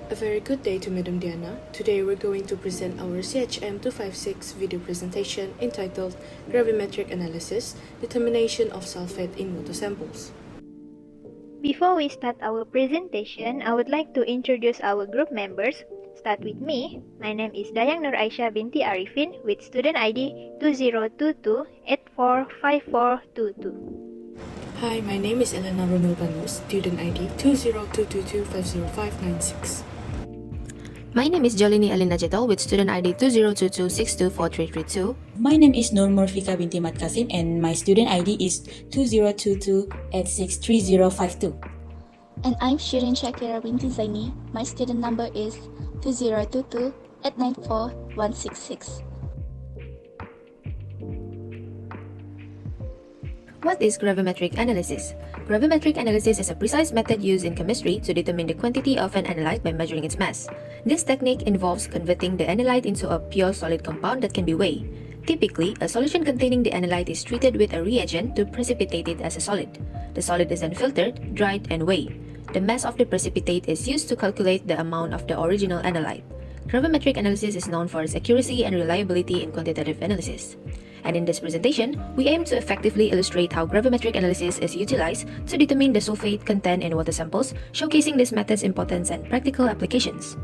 A very good day to Madam Diana. Today we're going to present our CHM256 video presentation entitled Gravimetric Analysis, Determination of Sulfate in Water Samples. Before we start our presentation, I would like to introduce our group members. Start with me. My name is Dayang Nur Aisyah binti Arifin with student ID 2022-845422. Hi, my name is Elena Ronald Banus, student ID 20222505996. My name is Jolini Alina Jetal with student ID 2022624332. My name is Nur Murfika binti Mat Kasim and my student ID is 2022863052. And I'm Shirin Shakira binti Zaini. My student number is 2022-894166. What is gravimetric analysis? Gravimetric analysis is a precise method used in chemistry to determine the quantity of an analyte by measuring its mass. This technique involves converting the analyte into a pure solid compound that can be weighed. Typically, a solution containing the analyte is treated with a reagent to precipitate it as a solid. The solid is then filtered, dried, and weighed. The mass of the precipitate is used to calculate the amount of the original analyte. Gravimetric analysis is known for its accuracy and reliability in quantitative analysis. And in this presentation, we aim to effectively illustrate how gravimetric analysis is utilized to determine the sulfate content in water samples, showcasing this method's importance and practical applications.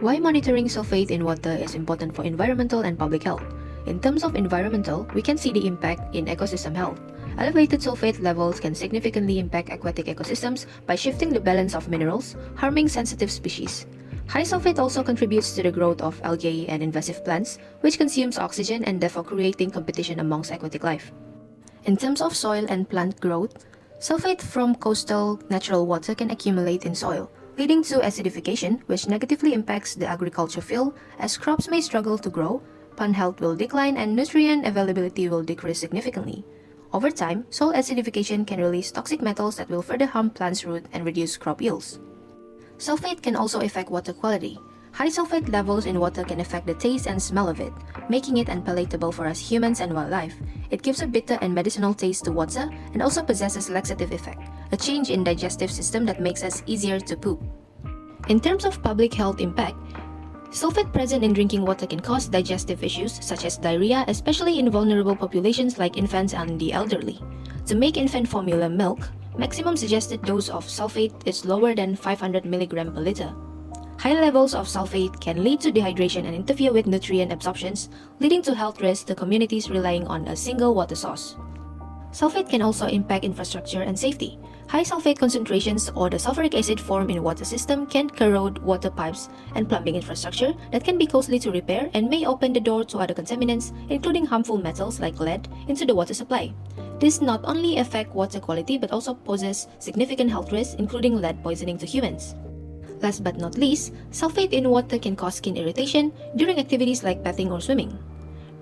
Why monitoring sulfate in water is important for environmental and public health? In terms of environmental, we can see the impact in ecosystem health. Elevated sulfate levels can significantly impact aquatic ecosystems by shifting the balance of minerals, harming sensitive species. High sulfate also contributes to the growth of algae and invasive plants, which consumes oxygen and therefore creating competition amongst aquatic life. In terms of soil and plant growth, sulfate from coastal natural water can accumulate in soil, leading to acidification, which negatively impacts the agriculture field as crops may struggle to grow, plant health will decline, and nutrient availability will decrease significantly. Over time, soil acidification can release toxic metals that will further harm plants' root and reduce crop yields. Sulfate can also affect water quality. High sulfate levels in water can affect the taste and smell of it, making it unpalatable for us humans and wildlife. It gives a bitter and medicinal taste to water and also possesses laxative effect, a change in digestive system that makes us easier to poop. In terms of public health impact, sulfate present in drinking water can cause digestive issues such as diarrhea, especially in vulnerable populations like infants and the elderly. To make infant formula milk, maximum suggested dose of sulfate is lower than 500 mg per liter. High levels of sulfate can lead to dehydration and interfere with nutrient absorptions, leading to health risks to communities relying on a single water source. Sulfate can also impact infrastructure and safety. High sulfate concentrations or the sulfuric acid formed in water system can corrode water pipes and plumbing infrastructure that can be costly to repair and may open the door to other contaminants, including harmful metals like lead, into the water supply. This not only affects water quality but also poses significant health risks, including lead poisoning to humans. Last but not least, sulfate in water can cause skin irritation during activities like bathing or swimming.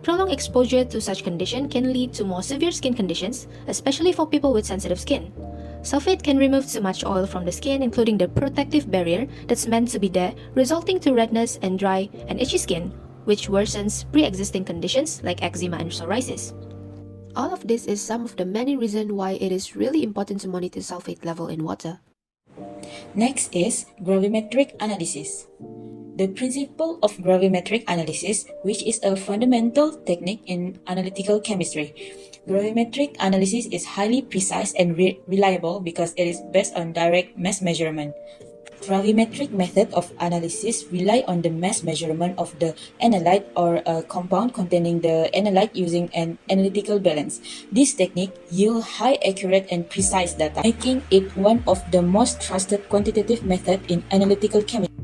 Prolonged exposure to such condition can lead to more severe skin conditions, especially for people with sensitive skin. Sulfate can remove too much oil from the skin, including the protective barrier that's meant to be there, resulting to redness and dry and itchy skin, which worsens pre-existing conditions like eczema and psoriasis. All of this is some of the many reasons why it is really important to monitor sulfate level in water. Next is gravimetric analysis. The principle of gravimetric analysis, which is a fundamental technique in analytical chemistry. Gravimetric analysis is highly precise and reliable because it is based on direct mass measurement. Gravimetric method of analysis rely on the mass measurement of the analyte or a compound containing the analyte using an analytical balance. This technique yields high accurate and precise data, making it one of the most trusted quantitative methods in analytical chemistry.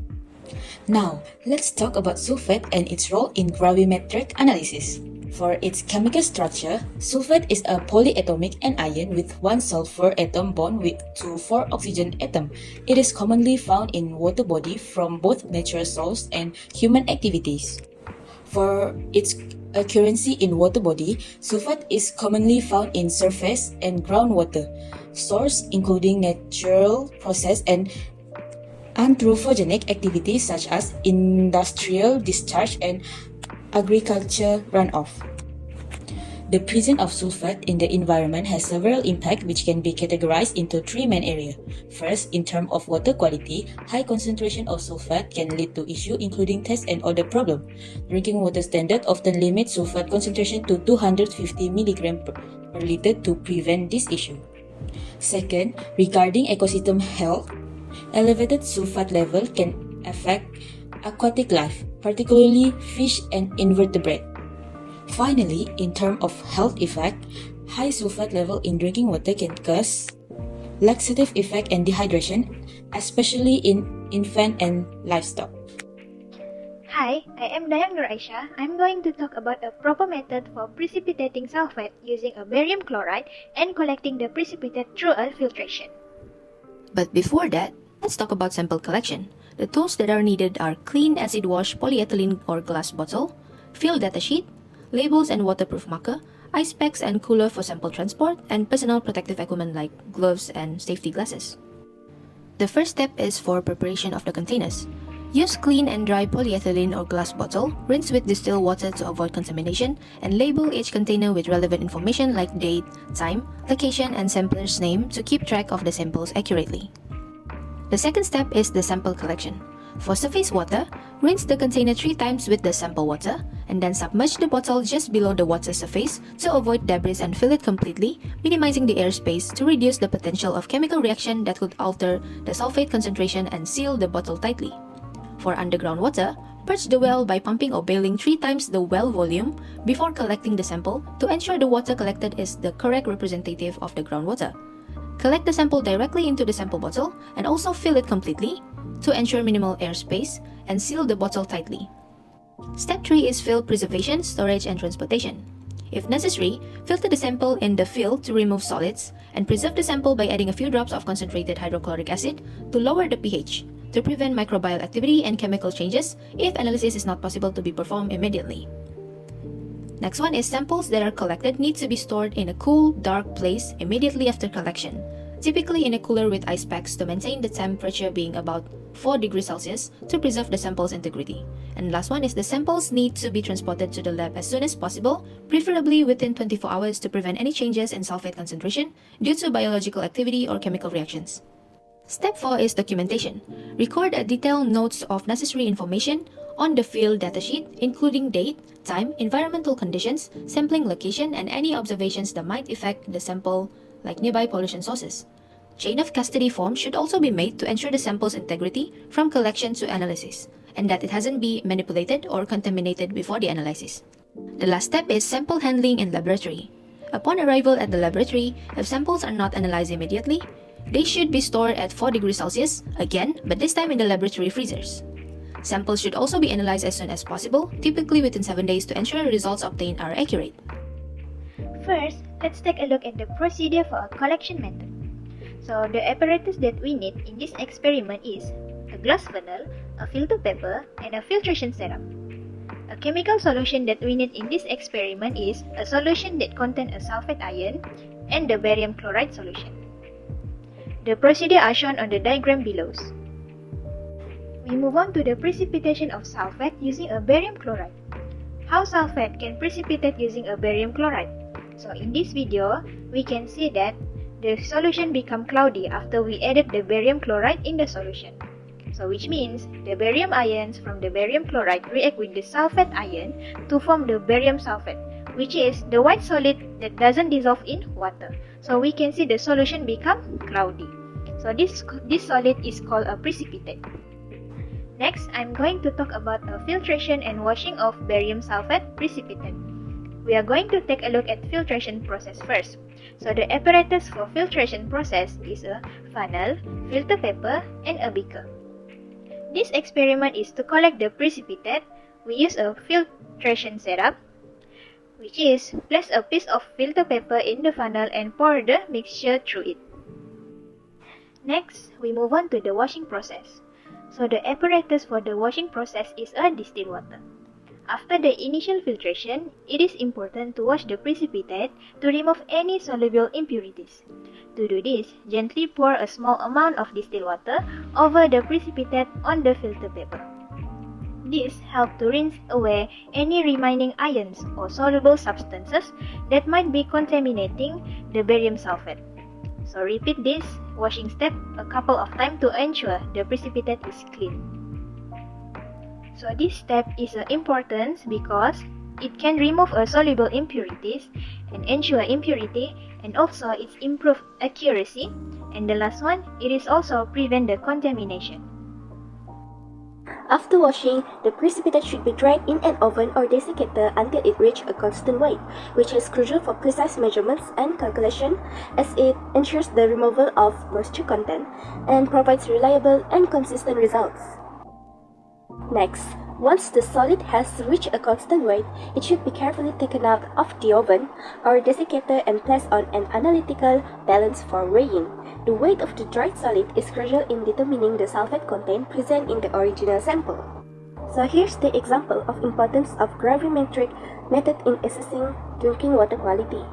Now, let's talk about sulfate and its role in gravimetric analysis. For its chemical structure, sulfate is a polyatomic anion with one sulfur atom bond to 4 oxygen atoms. It is commonly found in water body from both natural source and human activities. For its occurrence in water body, sulfate is commonly found in surface and groundwater source, including natural process and anthropogenic activities such as industrial discharge and agriculture runoff. The presence of sulfate in the environment has several impacts which can be categorized into three main areas. First, in terms of water quality, high concentration of sulfate can lead to issues including taste and odor problems. Drinking water standard often limits sulfate concentration to 250 mg per liter to prevent this issue. Second, regarding ecosystem health, elevated sulfate level can affect aquatic life, particularly fish and invertebrates. Finally, in terms of health effect, high sulfate level in drinking water can cause laxative effect and dehydration, especially in infant and livestock. Hi, I am Dayang Nur Aisha. I'm going to talk about a proper method for precipitating sulfate using a barium chloride and collecting the precipitate through a filtration. But before that, let's talk about sample collection. The tools that are needed are clean acid wash polyethylene or glass bottle, field datasheet, labels and waterproof marker, ice packs and cooler for sample transport, and personal protective equipment like gloves and safety glasses. The first step is for preparation of the containers. Use clean and dry polyethylene or glass bottle, rinse with distilled water to avoid contamination, and label each container with relevant information like date, time, location, and sampler's name to keep track of the samples accurately. The second step is the sample collection. For surface water, rinse the container 3 times with the sample water, and then submerge the bottle just below the water surface to avoid debris and fill it completely, minimizing the airspace to reduce the potential of chemical reaction that could alter the sulfate concentration and seal the bottle tightly. For underground water, purge the well by pumping or bailing 3 times the well volume before collecting the sample to ensure the water collected is the correct representative of the groundwater. Collect the sample directly into the sample bottle and also fill it completely to ensure minimal airspace and seal the bottle tightly. Step 3 is field preservation, storage, and transportation. If necessary, filter the sample in the field to remove solids and preserve the sample by adding a few drops of concentrated hydrochloric acid to lower the pH to prevent microbial activity and chemical changes if analysis is not possible to be performed immediately. Next one is samples that are collected need to be stored in a cool, dark place immediately after collection, typically in a cooler with ice packs to maintain the temperature being about 4 degrees Celsius to preserve the sample's integrity. And last one is the samples need to be transported to the lab as soon as possible, preferably within 24 hours to prevent any changes in sulfate concentration due to biological activity or chemical reactions. Step 4 is documentation. Record a detailed notes of necessary information on the field datasheet, including date, time, environmental conditions, sampling location, and any observations that might affect the sample, like nearby pollution sources. Chain of custody form should also be made to ensure the sample's integrity from collection to analysis, and that it hasn't been manipulated or contaminated before the analysis. The last step is sample handling in laboratory. Upon arrival at the laboratory, if samples are not analyzed immediately, they should be stored at 4 degrees Celsius, again, but this time in the laboratory freezers. Samples should also be analyzed as soon as possible, typically within 7 days to ensure results obtained are accurate. First, let's take a look at the procedure for a collection method. So, the apparatus that we need in this experiment is a glass funnel, a filter paper, and a filtration setup. A chemical solution that we need in this experiment is a solution that contains a sulfate ion and the barium chloride solution. The procedure are shown on the diagram below. We move on to the precipitation of sulfate using a barium chloride. How sulfate can precipitate using a barium chloride? So in this video, we can see that the solution become cloudy after we added the barium chloride in the solution. So which means the barium ions from the barium chloride react with the sulfate ion to form the barium sulfate, which is the white solid that doesn't dissolve in water. So we can see the solution become cloudy. So this solid is called a precipitate. Next, I'm going to talk about a filtration and washing of barium sulfate precipitate. We are going to take a look at filtration process first. So the apparatus for filtration process is a funnel, filter paper, and a beaker. This experiment is to collect the precipitate. We use a filtration setup, which is place a piece of filter paper in the funnel and pour the mixture through it. Next, we move on to the washing process. So the apparatus for the washing process is a distilled water. After the initial filtration, it is important to wash the precipitate to remove any soluble impurities. To do this, gently pour a small amount of distilled water over the precipitate on the filter paper. this helps to rinse away any remaining ions or soluble substances that might be contaminating the barium sulfate. So repeat this washing step a couple of times to ensure the precipitate is clean. So this step is important because it can remove soluble impurities and ensure impurity, and also it's improve accuracy. And the last one, it is also prevent the contamination. After washing, the precipitate should be dried in an oven or desiccator until it reaches a constant weight, which is crucial for precise measurements and calculation, as it ensures the removal of moisture content and provides reliable and consistent results. Next, once the solid has reached a constant weight, it should be carefully taken out of the oven or desiccator and placed on an analytical balance for weighing. The weight of the dried solid is crucial in determining the sulfate content present in the original sample. So here's the example of importance of gravimetric method in assessing drinking water quality.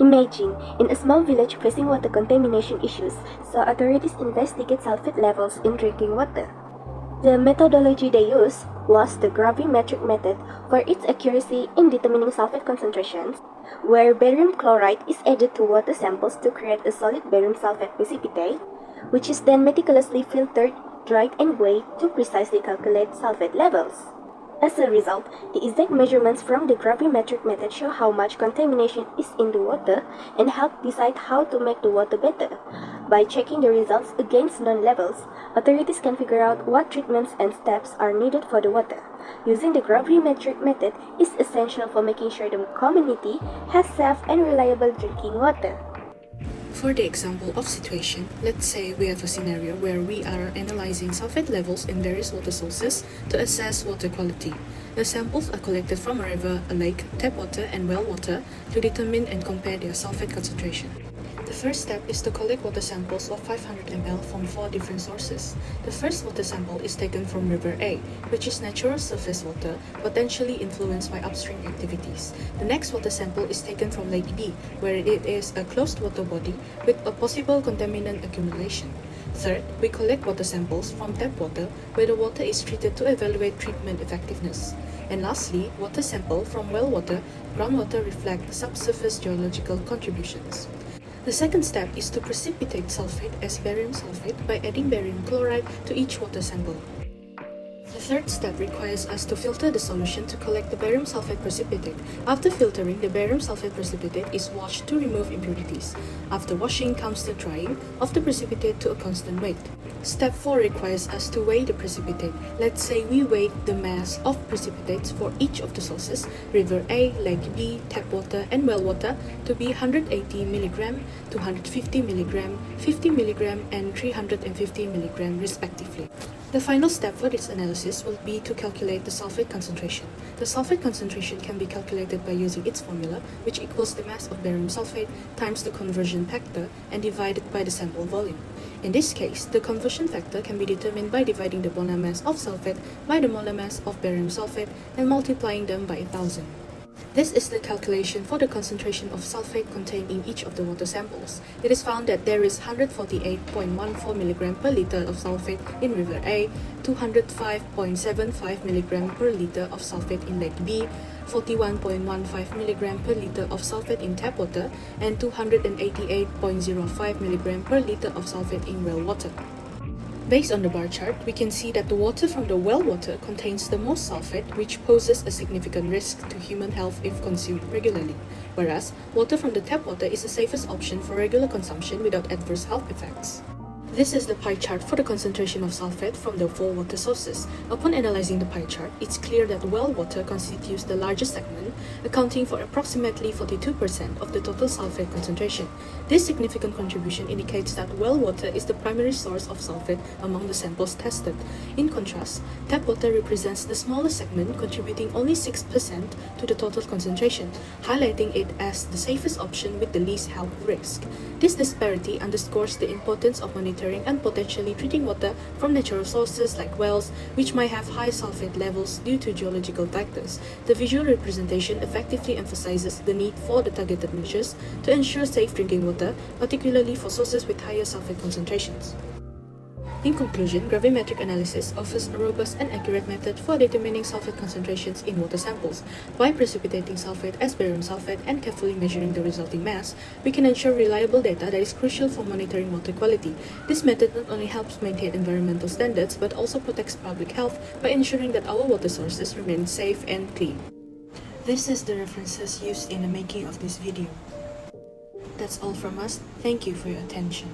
Imagine, in a small village facing water contamination issues, so authorities investigate sulfate levels in drinking water. The methodology they used was the gravimetric method for its accuracy in determining sulfate concentrations, where barium chloride is added to water samples to create a solid barium sulfate precipitate, which is then meticulously filtered, dried, and weighed to precisely calculate sulfate levels. As a result, the exact measurements from the gravimetric method show how much contamination is in the water and help decide how to make the water better. By checking the results against known levels, authorities can figure out what treatments and steps are needed for the water. Using the gravimetric method is essential for making sure the community has safe and reliable drinking water. For the example of situation, let's say we have a scenario where we are analyzing sulfate levels in various water sources to assess water quality. The samples are collected from a river, a lake, tap water, and well water to determine and compare their sulfate concentration. The first step is to collect water samples of 500 ml from 4 different sources. The first water sample is taken from River A, which is natural surface water, potentially influenced by upstream activities. The next water sample is taken from Lake B, where it is a closed water body with a possible contaminant accumulation. Third, we collect water samples from tap water, where the water is treated to evaluate treatment effectiveness. And lastly, water sample from well water, groundwater reflect subsurface geological contributions. The second step is to precipitate sulfate as barium sulfate by adding barium chloride to each water sample. The third step requires us to filter the solution to collect the barium sulfate precipitate. After filtering, the barium sulfate precipitate is washed to remove impurities. After washing comes the drying of the precipitate to a constant weight. Step 4 requires us to weigh the precipitate. Let's say we weigh the mass of precipitates for each of the sources, River A, Lake B, tap water, and well water, to be 180 mg, 250 mg, 50 mg, and 350 mg respectively. The final step for this analysis will be to calculate the sulfate concentration. The sulfate concentration can be calculated by using its formula, which equals the mass of barium sulfate times the conversion factor and divided by the sample volume. In this case, the conversion factor can be determined by dividing the molar mass of sulfate by the molar mass of barium sulfate and multiplying them by 1000. This is the calculation for the concentration of sulfate contained in each of the water samples. It is found that there is 148.14 mg per liter of sulfate in River A, 205.75 mg per liter of sulfate in Lake B, 41.15 mg per liter of sulfate in tap water, and 288.05 mg per liter of sulfate in well water. Based on the bar chart, we can see that the water from the well water contains the most sulfate, which poses a significant risk to human health if consumed regularly, whereas water from the tap water is the safest option for regular consumption without adverse health effects. This is the pie chart for the concentration of sulfate from the 4 water sources. Upon analyzing the pie chart, it's clear that well water constitutes the largest segment, accounting for approximately 42% of the total sulfate concentration. This significant contribution indicates that well water is the primary source of sulfate among the samples tested. In contrast, tap water represents the smallest segment, contributing only 6% to the total concentration, highlighting it as the safest option with the least health risk. This disparity underscores the importance of monitoring and potentially treating water from natural sources like wells, which might have high sulfate levels due to geological factors. The visual representation effectively emphasizes the need for the targeted measures to ensure safe drinking water, particularly for sources with higher sulfate concentrations. In conclusion, gravimetric analysis offers a robust and accurate method for determining sulfate concentrations in water samples. By precipitating sulfate as barium sulfate and carefully measuring the resulting mass, we can ensure reliable data that is crucial for monitoring water quality. This method not only helps maintain environmental standards but also protects public health by ensuring that our water sources remain safe and clean. This is the references used in the making of this video. That's all from us. Thank you for your attention.